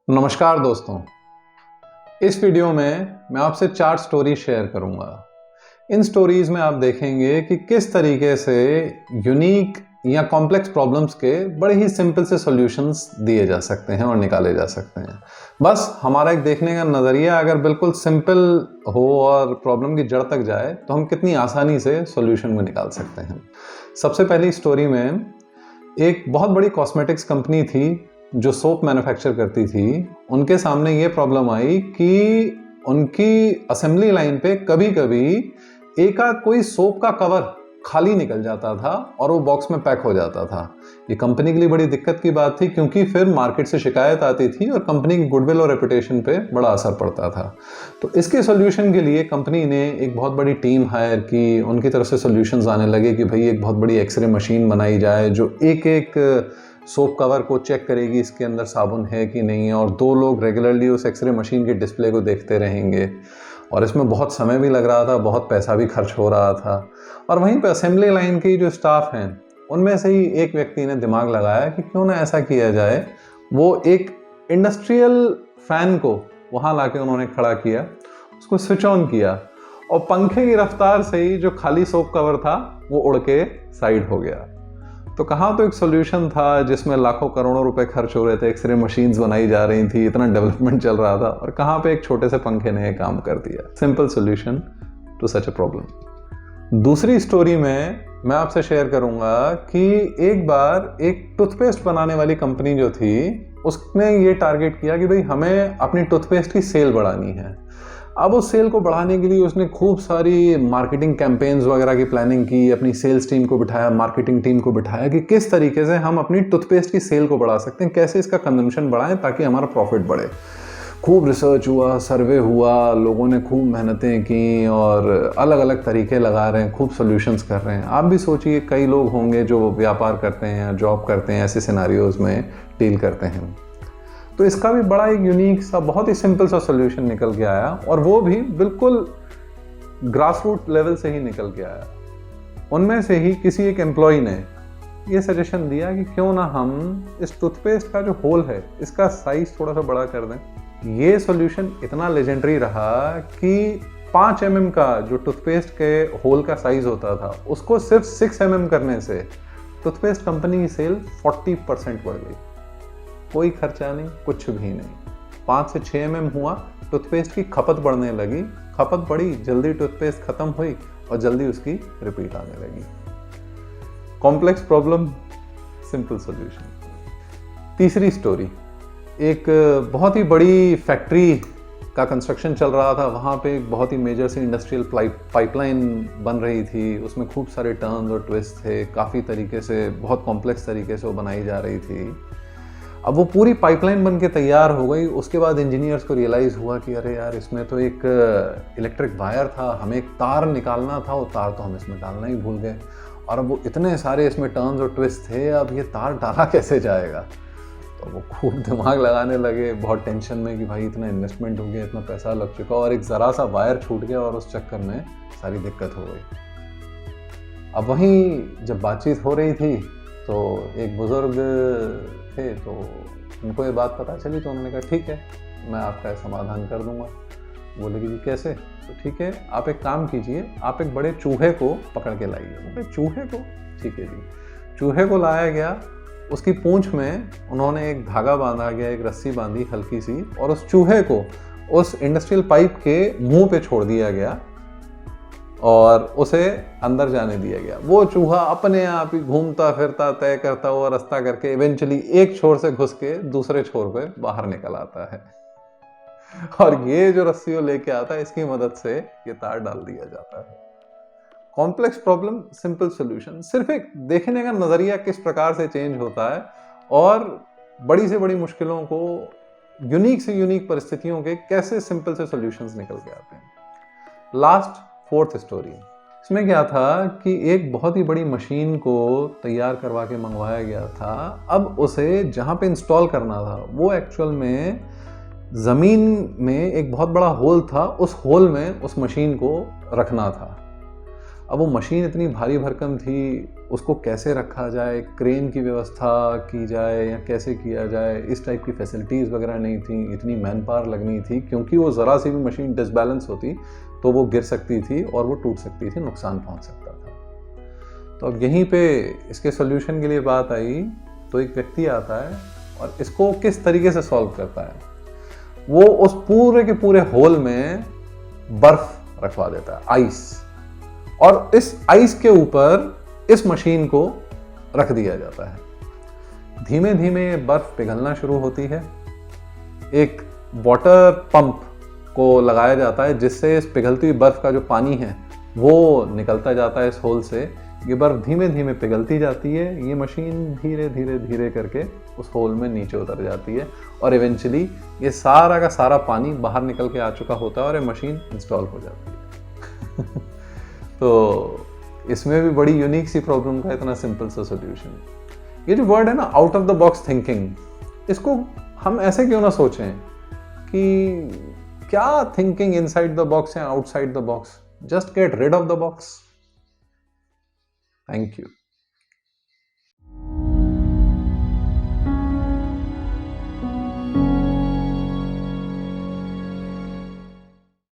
नमस्कार दोस्तों, इस वीडियो में मैं आपसे 4 स्टोरी शेयर करूंगा। इन स्टोरीज में आप देखेंगे कि किस तरीके से यूनिक या कॉम्प्लेक्स प्रॉब्लम्स के बड़े ही सिंपल से सॉल्यूशंस दिए जा सकते हैं और निकाले जा सकते हैं। बस हमारा एक देखने का नज़रिया अगर बिल्कुल सिंपल हो और प्रॉब्लम की जड़ तक जाए तो हम कितनी आसानी से सॉल्यूशन को निकाल सकते हैं। सबसे पहली स्टोरी में एक बहुत बड़ी कॉस्मेटिक्स कंपनी थी जो सोप मैन्युफैक्चर करती थी। उनके सामने ये प्रॉब्लम आई कि उनकी असेंबली लाइन पे कभी कभी एक आध कोई सोप का कवर खाली निकल जाता था और वो बॉक्स में पैक हो जाता था। ये कंपनी के लिए बड़ी दिक्कत की बात थी क्योंकि फिर मार्केट से शिकायत आती थी और कंपनी की गुडविल और रेपुटेशन पे बड़ा असर पड़ता था। तो इसके सॉल्यूशन के लिए कंपनी ने एक बहुत बड़ी टीम हायर की। उनकी तरफ से सॉल्यूशंस आने लगे कि भाई एक बहुत बड़ी एक्सरे मशीन बनाई जाए जो एक एक सोप कवर को चेक करेगी इसके अंदर साबुन है कि नहीं है, और 2 लोग रेगुलरली उस एक्सरे मशीन के डिस्प्ले को देखते रहेंगे। और इसमें बहुत समय भी लग रहा था, बहुत पैसा भी खर्च हो रहा था। और वहीं पे असेंबली लाइन की जो स्टाफ हैं उनमें से ही एक व्यक्ति ने दिमाग लगाया कि क्यों ना ऐसा किया जाए। वो एक इंडस्ट्रियल फैन को वहाँ लाके उन्होंने खड़ा किया, उसको स्विच ऑन किया और पंखे की रफ्तार से ही जो खाली सोप कवर था वो उड़ के साइड हो गया। तो कहाँ तो एक सॉल्यूशन था जिसमें लाखों करोड़ों रुपए खर्च हो रहे थे, एक्सरे मशीन्स बनाई जा रही थी, इतना डेवलपमेंट चल रहा था, और कहाँ पे एक छोटे से पंखे ने काम कर दिया। Simple solution to such a problem. दूसरी स्टोरी में मैं आपसे शेयर करूंगा कि एक बार एक टूथपेस्ट बनाने वाली कंपनी जो थी उसने ये टारगेट किया कि भाई हमें अपनी टूथपेस्ट की सेल बढ़ानी है। अब उस सेल को बढ़ाने के लिए उसने खूब सारी मार्केटिंग कैंपेन्स वगैरह की प्लानिंग की, अपनी सेल्स टीम को बिठाया, मार्केटिंग टीम को बिठाया कि किस तरीके से हम अपनी टूथपेस्ट की सेल को बढ़ा सकते हैं, कैसे इसका कंजम्पशन बढ़ाएं ताकि हमारा प्रॉफिट बढ़े। खूब रिसर्च हुआ, सर्वे हुआ, लोगों ने खूब मेहनतें की और अलग अलग तरीके लगा रहे हैं, खूब सॉल्यूशंस कर रहे हैं। आप भी सोचिए कई लोग होंगे जो व्यापार करते हैं या जॉब करते हैं, ऐसे सिनारियोज में डील करते हैं। तो इसका भी बड़ा एक यूनिक सा बहुत ही सिंपल सा सॉल्यूशन निकल के आया, और वो भी बिल्कुल ग्रास रूट लेवल से ही निकल के आया। उनमें से ही किसी एक एम्प्लॉय ने ये सजेशन दिया कि क्यों ना हम इस टूथपेस्ट का जो होल है इसका साइज थोड़ा सा बड़ा कर दें। ये सॉल्यूशन इतना लेजेंडरी रहा कि 5 mm का जो टूथपेस्ट के होल का साइज होता था उसको सिर्फ 6 mm करने से टूथपेस्ट कंपनी की सेल 40% बढ़ गई। कोई खर्चा नहीं, कुछ भी नहीं। 5 से 6 mm हुआ, टूथपेस्ट की खपत बढ़ने लगी, खपत बढ़ी, जल्दी टूथपेस्ट खत्म हुई और जल्दी उसकी रिपीट आने लगी। Complex problem, simple solution. तीसरी स्टोरी, एक बहुत ही बड़ी फैक्ट्री का कंस्ट्रक्शन चल रहा था। वहाँ पे एक बहुत ही मेजर सी इंडस्ट्रियल पाइपलाइन बन रही थी। उसमें खूब सारे टर्न्स और ट्विस्ट थे, काफ़ी तरीके से, बहुत कॉम्प्लेक्स तरीके से वो बनाई जा रही थी। अब वो पूरी पाइपलाइन बन के तैयार हो गई। उसके बाद इंजीनियर्स को रियलाइज़ हुआ कि अरे यार, इसमें तो एक इलेक्ट्रिक वायर था, हमें एक तार निकालना था, वो तार तो हम इसमें डालना ही भूल गए। और अब वो इतने सारे इसमें टर्न्स और ट्विस्ट थे, अब ये तार डाला कैसे जाएगा। तो वो खूब दिमाग लगाने लगे, बहुत टेंशन में कि भाई इतना इन्वेस्टमेंट हो गया, इतना पैसा लग चुका और एक ज़रा सा वायर छूट गया और उस चक्कर में सारी दिक्कत हो गई। अब वहीं जब बातचीत हो रही थी तो एक बुज़ुर्ग थे, तो उनको ये बात पता चली, तो उन्होंने कहा ठीक है, मैं आपका समाधान कर दूंगा। बोले कि जी कैसे? तो ठीक है, आप एक काम कीजिए, आप एक बड़े चूहे को पकड़ के लाइए। बोले चूहे को? ठीक है जी। चूहे को लाया गया, उसकी पूंछ में उन्होंने एक धागा बांधा गया, एक रस्सी बांधी हल्की सी, और उस चूहे को उस इंडस्ट्रियल पाइप के मुंह पे छोड़ दिया गया और उसे अंदर जाने दिया गया। वो चूहा अपने आप ही घूमता फिरता, तय करता हुआ रास्ता करके इवेंचुअली एक छोर से घुस के दूसरे छोर पे बाहर निकल आता है। और ये जो रस्सी वो लेके आता है, इसकी मदद से ये तार डाल दिया जाता है। Complex problem, simple solution. सिर्फ एक देखने का नजरिया किस प्रकार से चेंज होता है और बड़ी से बड़ी मुश्किलों को, यूनिक से यूनिक परिस्थितियों के कैसे सिंपल से सॉल्यूशंस निकल के आते हैं। लास्ट 4th स्टोरी, इसमें क्या था कि एक बहुत ही बड़ी मशीन को तैयार करवा के मंगवाया गया था। अब उसे जहाँ पे इंस्टॉल करना था वो एक्चुअल में ज़मीन में एक बहुत बड़ा होल था, उस होल में उस मशीन को रखना था। अब वो मशीन इतनी भारी भरकम थी, उसको कैसे रखा जाए, क्रेन की व्यवस्था की जाए या कैसे किया जाए, इस टाइप की फैसिलिटीज़ वगैरह नहीं थी, इतनी मैन पावर लगनी थी, क्योंकि वो ज़रा सी भी मशीन डिसबैलेंस होती तो वो गिर सकती थी और वो टूट सकती थी, नुकसान पहुंच सकता था। तो अब यहीं पे इसके सोल्यूशन के लिए बात आई, तो एक व्यक्ति आता है और इसको किस तरीके से सॉल्व करता है, वो उस पूरे के पूरे होल में बर्फ रखवा देता है, आइस, और इस आइस के ऊपर इस मशीन को रख दिया जाता है। धीमे धीमे बर्फ पिघलना शुरू होती है। एक वाटर पंप को लगाया जाता है जिससे इस पिघलती हुई बर्फ का जो पानी है वो निकलता जाता है इस होल से। ये बर्फ धीमे धीमे पिघलती जाती है, ये मशीन धीरे धीरे धीरे करके उस होल में नीचे उतर जाती है और इवेंचुअली ये सारा का सारा पानी बाहर निकल के आ चुका होता है और ये मशीन इंस्टॉल हो जाती है। तो इसमें भी बड़ी यूनिक सी प्रॉब्लम का इतना सिंपल सा सोल्यूशन है। ये जो वर्ड है ना, out of the box thinking, इसको हम ऐसे क्यों ना सोचें कि क्या थिंकिंग इनसाइड द बॉक्स है, outside the box, just get rid of the box. Thank you.